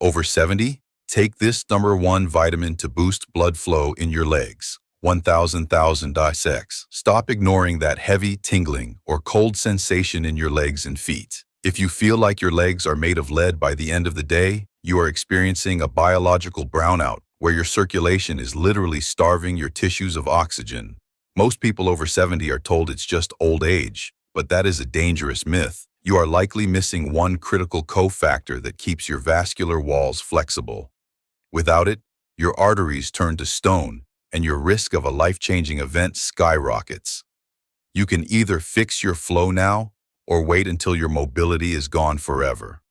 Over 70? Take this number one vitamin to boost blood flow in your legs. 1000,000 dissects. Stop ignoring that heavy, tingling, or cold sensation in your legs and feet. If you feel like your legs are made of lead by the end of the day, you are experiencing a biological brownout where your circulation is literally starving your tissues of oxygen. Most people over 70 are told it's just old age, but that is a dangerous myth. You are likely missing one critical cofactor that keeps your vascular walls flexible. Without it, your arteries turn to stone, and your risk of a life-changing event skyrockets. You can either fix your flow now or wait until your mobility is gone forever.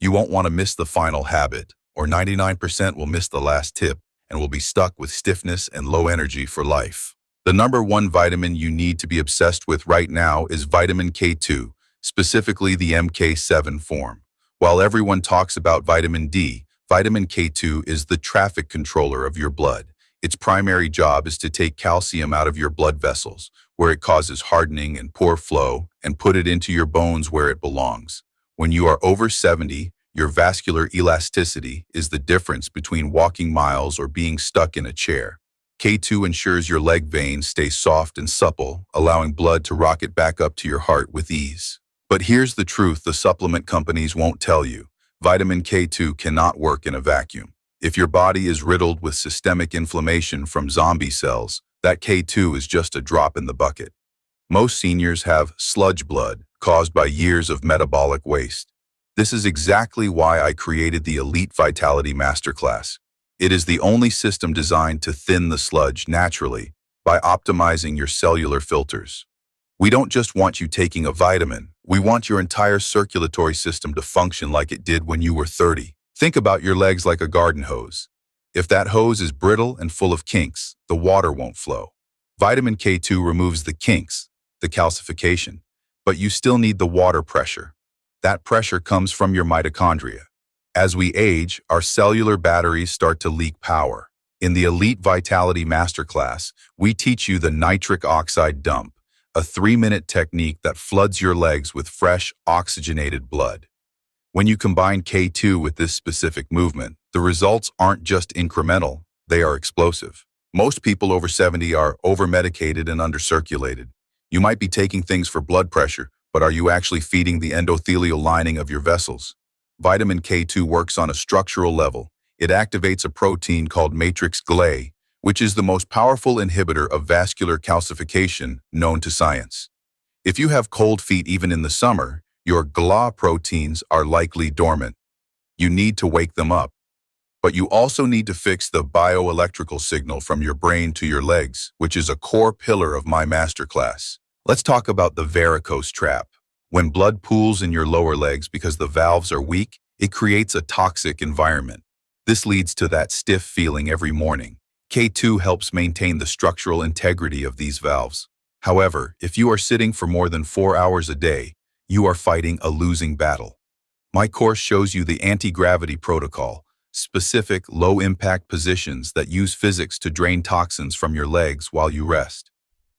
You won't want to miss the final habit, or 99% will miss the last tip and will be stuck with stiffness and low energy for life. The number one vitamin you need to be obsessed with right now is vitamin K2, specifically the MK7 form. While everyone talks about vitamin D, vitamin K2 is the traffic controller of your blood. Its primary job is to take calcium out of your blood vessels, where it causes hardening and poor flow, and put it into your bones where it belongs. When you are over 70, your vascular elasticity is the difference between walking miles or being stuck in a chair. K2 ensures your leg veins stay soft and supple, allowing blood to rocket back up to your heart with ease. But here's the truth the supplement companies won't tell you. Vitamin K2 cannot work in a vacuum. If your body is riddled with systemic inflammation from zombie cells, that K2 is just a drop in the bucket. Most seniors have sludge blood caused by years of metabolic waste. This is exactly why I created the Elite Vitality Masterclass. It is the only system designed to thin the sludge naturally by optimizing your cellular filters. We don't just want you taking a vitamin, we want your entire circulatory system to function like it did when you were 30. Think about your legs like a garden hose. If that hose is brittle and full of kinks, the water won't flow. Vitamin K2 removes the kinks, the calcification, but you still need the water pressure. That pressure comes from your mitochondria. As we age, our cellular batteries start to leak power. In the Elite Vitality Masterclass, we teach you the nitric oxide dump, a 3-minute technique that floods your legs with fresh, oxygenated blood. When you combine K2 with this specific movement, the results aren't just incremental, they are explosive. Most people over 70 are over-medicated and under-circulated. You might be taking things for blood pressure, but are you actually feeding the endothelial lining of your vessels? Vitamin K2 works on a structural level. It activates a protein called matrix GLA, which is the most powerful inhibitor of vascular calcification known to science. If you have cold feet even in the summer, your GLA proteins are likely dormant. You need to wake them up. But you also need to fix the bioelectrical signal from your brain to your legs, which is a core pillar of my masterclass. Let's talk about the varicose trap. When blood pools in your lower legs because the valves are weak, it creates a toxic environment. This leads to that stiff feeling every morning. K2 helps maintain the structural integrity of these valves. However, if you are sitting for more than 4 hours a day, you are fighting a losing battle. My course shows you the anti-gravity protocol, specific low-impact positions that use physics to drain toxins from your legs while you rest.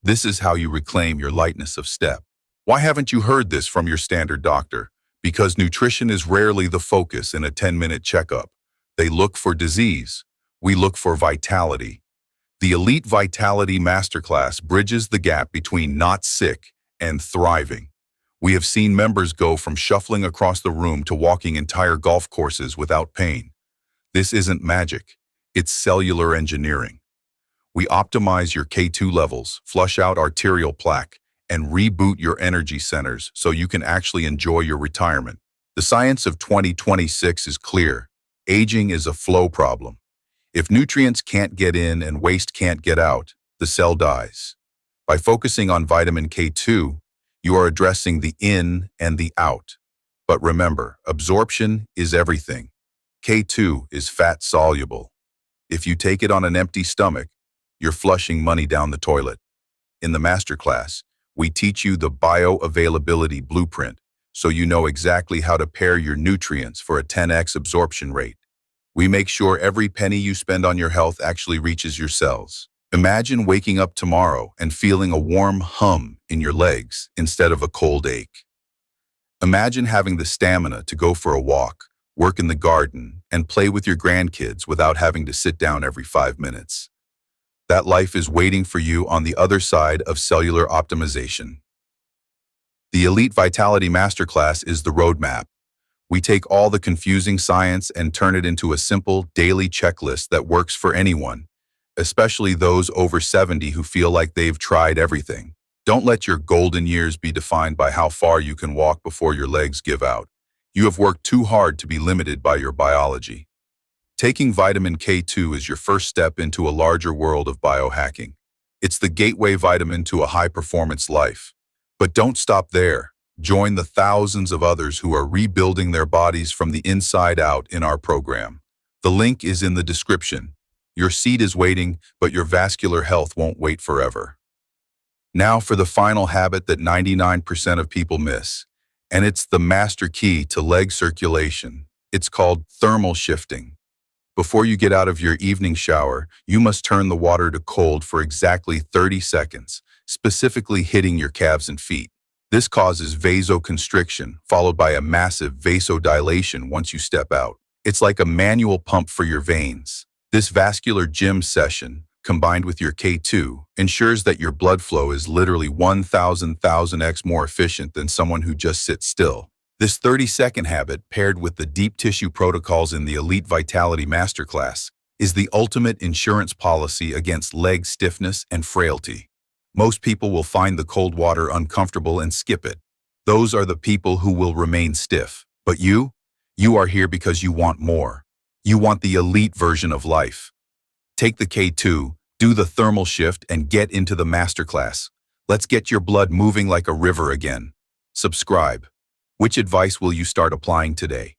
This is how you reclaim your lightness of step. Why haven't you heard this from your standard doctor? Because nutrition is rarely the focus in a 10-minute checkup. They look for disease. We look for vitality. The Elite Vitality Masterclass bridges the gap between not sick and thriving. We have seen members go from shuffling across the room to walking entire golf courses without pain. This isn't magic. It's cellular engineering. We optimize your K2 levels, flush out arterial plaque, and reboot your energy centers so you can actually enjoy your retirement. The science of 2026 is clear. Aging is a flow problem. If nutrients can't get in and waste can't get out, the cell dies. By focusing on vitamin K2, you are addressing the in and the out. But remember, absorption is everything. K2 is fat soluble. If you take it on an empty stomach, you're flushing money down the toilet. In the masterclass, we teach you the bioavailability blueprint so you know exactly how to pair your nutrients for a 10x absorption rate. We make sure every penny you spend on your health actually reaches your cells. Imagine waking up tomorrow and feeling a warm hum in your legs instead of a cold ache. Imagine having the stamina to go for a walk, work in the garden, and play with your grandkids without having to sit down every 5 minutes. That life is waiting for you on the other side of cellular optimization. The Elite Vitality Masterclass is the roadmap. We take all the confusing science and turn it into a simple daily checklist that works for anyone, especially those over 70 who feel like they've tried everything. Don't let your golden years be defined by how far you can walk before your legs give out. You have worked too hard to be limited by your biology. Taking vitamin K2 is your first step into a larger world of biohacking. It's the gateway vitamin to a high-performance life. But don't stop there. Join the thousands of others who are rebuilding their bodies from the inside out in our program. The link is in the description. Your seat is waiting, but your vascular health won't wait forever. Now for the final habit that 99% of people miss, and it's the master key to leg circulation. It's called thermal shifting. Before you get out of your evening shower, you must turn the water to cold for exactly 30 seconds, specifically hitting your calves and feet. This causes vasoconstriction, followed by a massive vasodilation once you step out. It's like a manual pump for your veins. This vascular gym session, combined with your K2, ensures that your blood flow is literally 1,000x more efficient than someone who just sits still. This 30-second habit, paired with the deep tissue protocols in the Elite Vitality Masterclass, is the ultimate insurance policy against leg stiffness and frailty. Most people will find the cold water uncomfortable and skip it. Those are the people who will remain stiff. But you are here because you want more. You want the elite version of life. Take the K2, do the thermal shift, and get into the masterclass. Let's get your blood moving like a river again. Subscribe. Which advice will you start applying today?